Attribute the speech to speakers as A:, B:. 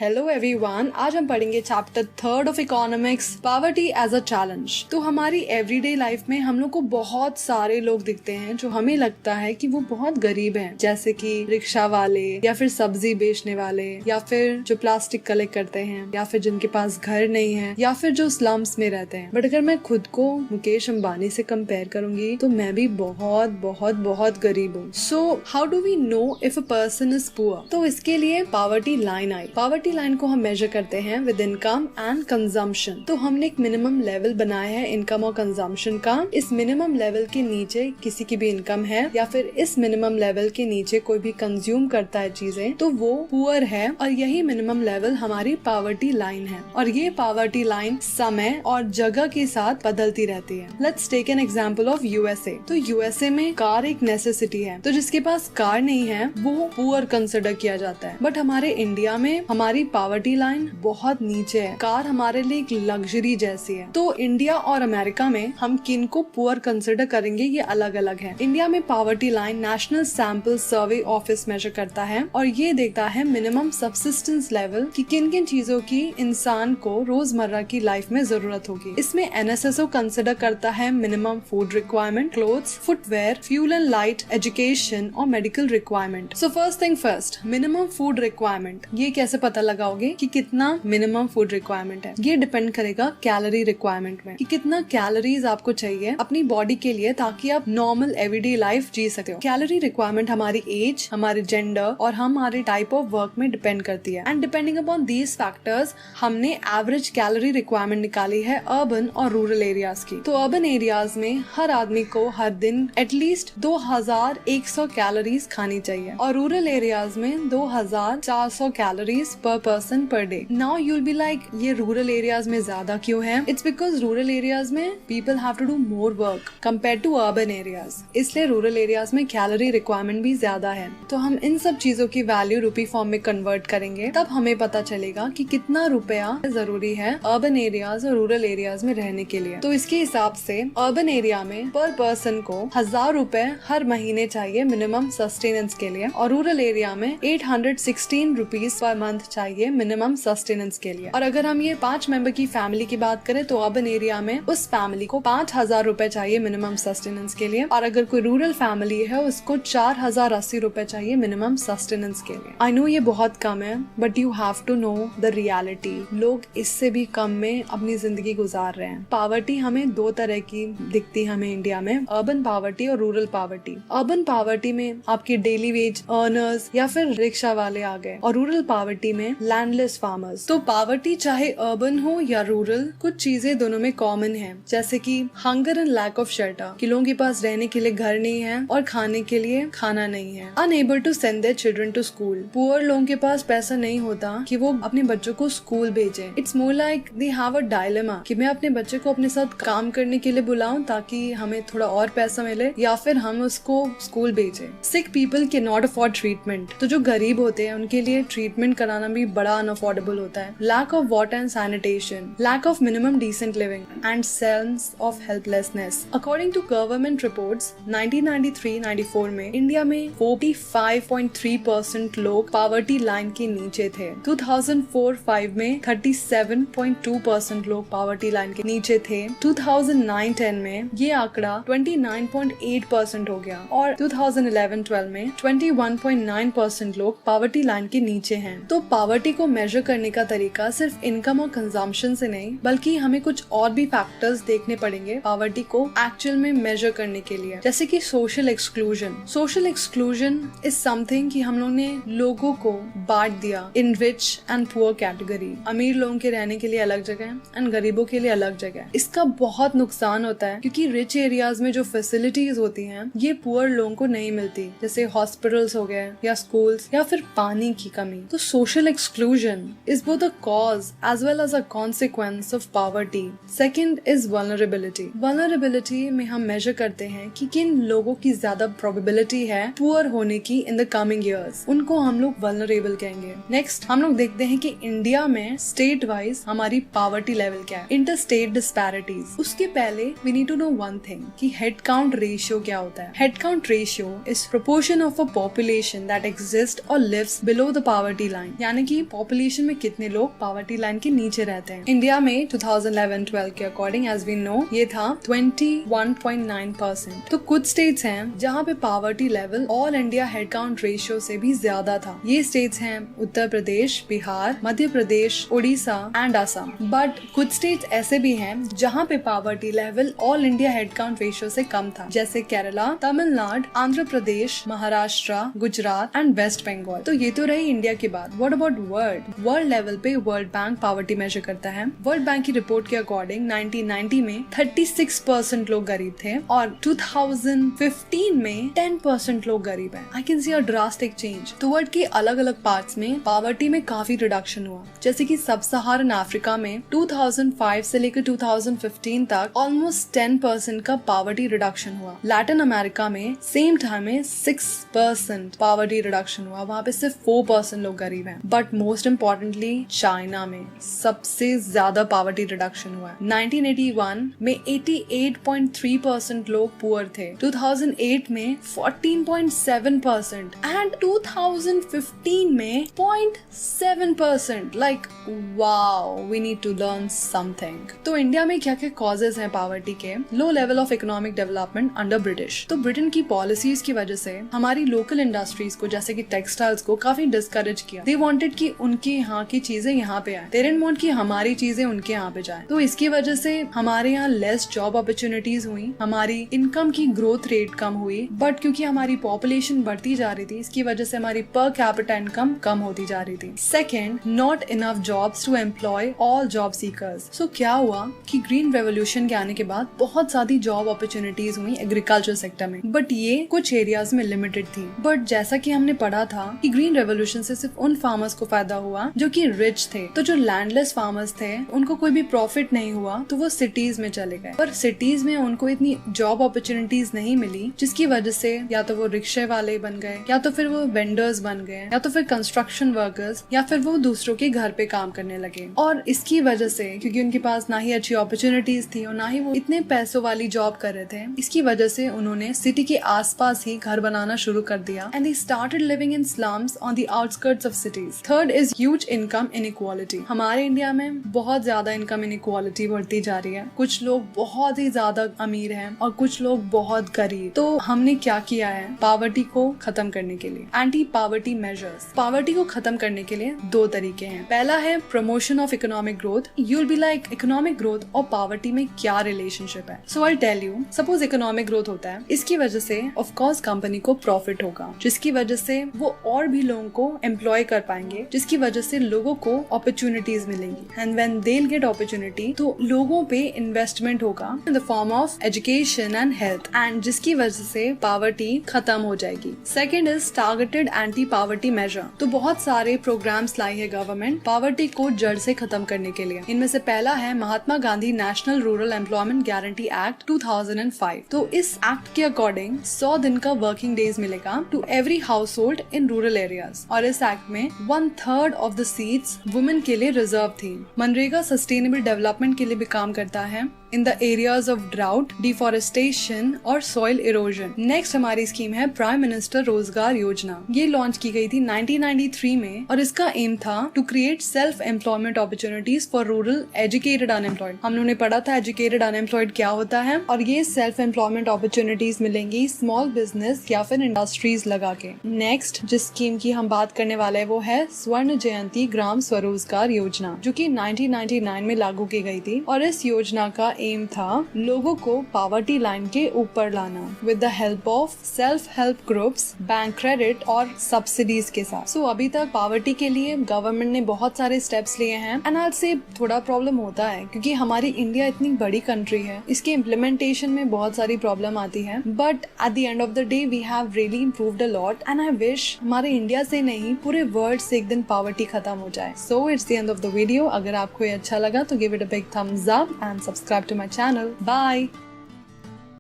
A: Hello everyone, आज हम पढ़ेंगे chapter 3 of economics, poverty as a challenge. तो हमारी एवरीडे लाइफ में हम लोग को बहुत सारे लोग दिखते हैं जो हमें लगता है कि वो बहुत गरीब हैं, जैसे कि रिक्शा वाले या फिर सब्जी बेचने वाले या फिर जो प्लास्टिक कलेक्ट करते हैं या फिर जिनके पास घर नहीं है या फिर जो स्लम्स में रहते हैं। बट अगर मैं खुद को मुकेश अंबानी से कंपेयर करूंगी तो मैं भी बहुत बहुत बहुत गरीब हूँ। So how do we know if a person is poor? तो इसके लिए पॉवर्टी लाइन आई। पॉवर्टी लाइन को हम मेजर करते हैं विद इनकम एंड कंजम्पशन। तो हमने एक मिनिमम लेवल बनाया है इनकम और कंजम्पशन का। इस मिनिमम लेवल के नीचे किसी की भी इनकम है या फिर इस मिनिमम लेवल के नीचे कोई भी कंज्यूम करता है चीजें, तो वो पुअर है। और यही मिनिमम लेवल हमारी पॉवर्टी लाइन है। और ये पॉवर्टी लाइन समय और जगह के साथ बदलती रहती है। Let's take an example of USA. तो यूएसए में कार एक नेसेसिटी है, तो जिसके पास कार नहीं है वो पुअर कंसिडर किया जाता है। बट हमारे इंडिया में हमारी पॉवर्टी लाइन बहुत नीचे है। कार हमारे लिए एक लग्जरी जैसी है। तो इंडिया और अमेरिका में हम किन को पुअर कंसिडर करेंगे ये अलग अलग है। इंडिया में poverty line National Sample Survey Office measure करता है और ये देखता है मिनिमम सब्सिस्टेंस लेवल कि किन किन चीजों की इंसान को रोजमर्रा की लाइफ में जरूरत होगी। इसमें एनएसएसओ कंसिडर करता है minimum food requirement, clothes, footwear, fuel and light, education और medical requirement. So first thing first, minimum food requirement. ये कैसे पता लगाओगे कि कितना मिनिमम फूड रिक्वायरमेंट है? ये डिपेंड करेगा कैलोरी रिक्वायरमेंट में कि कितना कैलोरीज आपको चाहिए अपनी बॉडी के लिए ताकि आप नॉर्मल एवरीडे लाइफ जी सके। कैलोरी रिक्वायरमेंट हमारी एज, हमारे जेंडर और हमारे टाइप ऑफ वर्क में डिपेंड करती है। And depending upon these factors हमने एवरेज कैलोरी रिक्वायरमेंट निकाली है अर्बन और रूरल एरियाज की। तो अर्बन एरियाज में हर आदमी को हर दिन एटलीस्ट 2100 कैलोरीज खानी चाहिए और रूरल एरियाज में 2400 calories per person per day. Now you will be like, ये रूरल एरियाज में ज्यादा क्यों है? इट्स बिकॉज रूरल एरियाज में people have to do more work compare to urban areas, इसलिए रूरल एरियाज में कैलोरी रिक्वायरमेंट भी ज्यादा है। तो हम इन सब चीजों की वैल्यू रुपी फॉर्म में कन्वर्ट करेंगे, तब हमें पता चलेगा कि कितना रुपया जरूरी है अर्बन एरियाज और रूरल एरियाज में रहने के लिए। तो इसके हिसाब से अर्बन एरिया में पर पर्सन को 1000 रुपए हर महीने चाहिए मिनिमम सस्टेनेंस के लिए और रूरल एरिया में 816 रुपीज पर मंथ चाहिए मिनिमम सस्टेनेंस के लिए। और अगर हम ये 5 मेंबर की फैमिली की बात करें तो अर्बन एरिया में उस फैमिली को 5000 रुपए चाहिए मिनिमम सस्टेनेंस के लिए और अगर कोई रूरल फैमिली है उसको 4080 रुपए चाहिए मिनिमम सस्टेनेंस के लिए। आई नो ये बहुत कम है but you have to know the reality. लोग इससे भी कम में अपनी जिंदगी गुजार रहे हैं। पॉवर्टी हमें 2 तरह की दिखती है हमें इंडिया में, अर्बन पॉवर्टी और रूरल पॉवर्टी। अर्बन पॉवर्टी में आपके डेली वेज अर्नर्स या फिर रिक्शा वाले आ गए और रूरल पॉवर्टी में लैंडलेस फार्मर्स। तो पॉवर्टी चाहे अर्बन हो या रूरल, कुछ चीजें दोनों में कॉमन है, जैसे कि hunger and lack of shelter, कि लोगों के पास रहने के लिए घर नहीं है और खाने के लिए खाना नहीं है। Unable to send their children to school, poor लोगों के पास पैसा नहीं होता कि वो अपने बच्चों को स्कूल भेजे। It's more like they have a dilemma कि मैं अपने बच्चे को अपने साथ काम करने के लिए बुलाऊं ताकि हमें थोड़ा और पैसा मिले या फिर हम उसको स्कूल भेजे। सिक people can not afford treatment, तो जो गरीब होते हैं उनके लिए ट्रीटमेंट कराना भी बड़ा अनअफोर्डेबल होता है। Lack of water and sanitation, lack of minimum decent living and sense of helplessness. According to government reports 1993-94 में इंडिया में 45.3% लोग पॉवर्टी लाइन के नीचे थे। 2004-05 में 37.2% लोग पॉवर्टी लाइन के नीचे थे। 2009-10 में ये आंकड़ा 29.8% हो गया और 2011-12 में 21.9% लोग पॉवर्टी लाइन के नीचे हैं। तो पॉवर्टी को मेजर करने का तरीका सिर्फ इनकम और कंजम्पशन से नहीं बल्कि हमें कुछ और भी फैक्टर्स देखने पड़ेंगे पॉवर्टी को एक्चुअल में मेजर करने के लिए, जैसे कि social exclusion. Social exclusion is something कि हम लोग ने लोगों को बांट दिया इन रिच एंड पुअर कैटेगरी। अमीर लोगों के रहने के लिए अलग जगह एंड गरीबों के लिए अलग जगह। इसका बहुत नुकसान होता है क्योंकि रिच एरियाज में जो फैसिलिटीज होती हैं ये पुअर लोगों को नहीं मिलती, जैसे हॉस्पिटल्स हो गए या स्कूल्स या फिर पानी की कमी। तो social exclusion is both a cause as well as a consequence of poverty. Second is vulnerability. Vulnerability में हम मेजर करते हैं कि किन लोगों की ज्यादा प्रोबेबिलिटी है पुअर होने की इन द कमिंग ईयर्स, उनको हम लोग वल्नरेबल कहेंगे। नेक्स्ट हम लोग देखते हैं कि इंडिया में स्टेट वाइज हमारी पॉवर्टी लेवल क्या है, इंटर स्टेट डिस्पैरिटीज। उसके पहले we need to know one thing कि हेड काउंट रेशियो क्या होता है। Head count ratio is proportion of a population that exist और lives below the poverty line, यानी कि कि पॉपुलेशन में कितने लोग पॉवर्टी लाइन के नीचे रहते हैं। इंडिया में 2011-12 के अकॉर्डिंग एज वी नो ये था 21.9%। तो कुछ स्टेट्स हैं जहाँ पे poverty level all India head count ratio से भी ज्यादा था। ये स्टेट्स हैं उत्तर प्रदेश, बिहार, मध्य प्रदेश, उड़ीसा एंड असम। बट कुछ स्टेट्स ऐसे भी हैं जहाँ पे poverty level all India head count ratio से कम था, जैसे केरला, तमिलनाडु, आंध्र प्रदेश, महाराष्ट्र, गुजरात एंड वेस्ट बंगाल। तो ये तो रही इंडिया की बात। व्हाट अबाउट वर्ल्ड लेवल पे वर्ल्ड बैंक पॉवर्टी मेजर करता है। वर्ल्ड बैंक की रिपोर्ट के अकॉर्डिंग 1990 में 36% लोग गरीब थे और 2015 में 10% लोग गरीब हैं। I can see a drastic change. तो वर्ल्ड के अलग अलग पार्ट्स में पॉवर्टी में काफी रिडक्शन हुआ, जैसे कि सब सहारन अफ्रीका में 2005 से लेकर 2015 तक ऑलमोस्ट 10% का पॉवर्टी रिडक्शन हुआ। लैटिन अमेरिका में सेम टाइम में 6% पॉवर्टी रिडक्शन हुआ, वहाँ पे सिर्फ 4% लोग गरीब हैं। बट मोस्ट इम्पोर्टेंटली चाइना में सबसे ज्यादा पॉवर्टी रिडक्शन हुआ है। 1981 में 88.3% लोग पुअर थे, 2008 में 14.7% एंड 2015 में 0.7%। Like wow, we need to learn something. तो इंडिया में क्या क्या कॉजेज हैं पॉवर्टी के? Low level of economic development under British. तो ब्रिटेन की पॉलिसीज की वजह से हमारी लोकल इंडस्ट्रीज को, जैसे कि टेक्सटाइल्स को, काफी डिस्करेज किया। दे वांटेड कि उनके यहाँ की चीजें यहाँ पे आए, दे डिडंट वांट कि हमारी चीजें उनके यहाँ पे जाए। तो इसकी वजह से हमारे यहाँ लेस जॉब अपॉर्चुनिटीज हुई, हमारी इनकम की ग्रोथ रेट कम हुई। बट क्योंकि हमारी पॉपुलेशन बढ़ती जा रही थी, इसकी वजह से हमारी पर कैपिटा इनकम कम होती जा रही थी। Second, not enough jobs to employ all job seekers. So क्या हुआ कि ग्रीन रेवोल्यूशन के आने के बाद बहुत सारी जॉब अपॉर्चुनिटीज हुई एग्रीकल्चर सेक्टर में, बट ये कुछ एरियाज में लिमिटेड थी। बट जैसा कि हमने पढ़ा था कि ग्रीन रेवोल्यूशन से सिर्फ उन फार्मर्स को फायदा हुआ जो कि रिच थे। तो जो लैंडलेस फार्मर्स थे उनको कोई भी प्रॉफिट नहीं हुआ, तो वो सिटीज में चले गए। पर सिटीज में उनको इतनी जॉब अपॉर्चुनिटीज नहीं मिली, जिसकी वजह से या तो वो रिक्शे वाले बन गए, या तो फिर वो वेंडर्स बन गए, या तो फिर कंस्ट्रक्शन वर्कर्स, या फिर वो दूसरों के घर पे काम करने लगे। और इसकी वजह से, क्योंकि उनके पास ना ही अच्छी अपॉर्चुनिटीज थी और ना ही वो इतने पैसों वाली जॉब कर रहे थे, इसकी वजह से उन्होंने सिटी के आसपास ही घर बनाना शुरू कर दिया and they started living in slums on the outskirts of cities. Third is huge income inequality. हमारे इंडिया में बहुत ज्यादा इनकम इनइक्वालिटी बढ़ती जा रही है। कुछ लोग बहुत ही ज्यादा अमीर हैं और कुछ लोग बहुत गरीब। तो हमने क्या किया है पॉवर्टी को खत्म करने के लिए? Anti poverty measures. पॉवर्टी को खत्म करने के लिए दो तरीके हैं। पहला है promotion of economic growth. You will be like, economic growth और पॉवर्टी में क्या रिलेशनशिप है? So I tell you, suppose economic growth होता है, इसकी वजह से ऑफ कोर्स कंपनी को प्रॉफिट होगा, जिसकी वजह से वो और भी लोगों को एम्प्लॉय कर पाएंगे, जिसकी वजह से लोगों को अपॉर्चुनिटीज मिलेंगी। And when they will get opportunity, तो लोगों पे इन्वेस्टमेंट होगा in the form of education and health, and जिसकी वजह से पॉवर्टी खत्म हो जाएगी। Second is targeted anti poverty measure. तो बहुत सारे प्रोग्राम्स लाई है गवर्नमेंट पॉवर्टी को जड़ से खत्म करने के लिए। इनमें से पहला है Mahatma Gandhi national rural employment guarantee act 2005। तो इस एक्ट के अकॉर्डिंग 100 दिन का वर्किंग डेज मिलेगा to every household in rural areas. और इस एक्ट में 1/3 ऑफ द सीट्स वुमेन के लिए रिजर्व थी। मनरेगा सस्टेनेबल डेवलपमेंट के लिए भी काम करता है in the areas of drought, deforestation और सॉइल इरोजन। नेक्स्ट हमारी स्कीम है प्राइम मिनिस्टर रोजगार योजना। ये लॉन्च की गई थी 1993 में और इसका एम था to create self employment opportunities for rural educated unemployed. हम लोगों ने पढ़ा था एजुकेटेड अनएम्प्लॉयड क्या होता है, और ये सेल्फ एम्प्लॉयमेंट अपॉर्चुनिटीज मिलेंगी स्मॉल बिजनेस या फिर इंडस्ट्रीज लगा के। नेक्स्ट जिस स्कीम की हम बात करने वाले हैं वो है स्वर्ण जयंती ग्राम स्वरोजगार योजना, जो कि 1999 में लागू की गई थी। और इस योजना का एम था लोगों को पॉवर्टी लाइन के ऊपर लाना with the help of self help groups, bank credit और सब्सिडीज के साथ। सो अभी तक पॉवर्टी के लिए गवर्नमेंट ने बहुत सारे स्टेप्स लिए हैं एंड आज से थोड़ा प्रॉब्लम होता है क्योंकि हमारी इंडिया इतनी बड़ी कंट्री है, इसके इम्प्लीमेंटेशन में बहुत सारी प्रॉब्लम आती है। But at the end of the day we have really improved a lot and I wish हमारे इंडिया से नहीं पूरे वर्ल्ड से एक दिन पॉवर्टी खत्म हो जाए। So it's the end of the video. अगर आपको ये अच्छा लगा तो give it a big thumbs up and subscribe to my channel. Bye.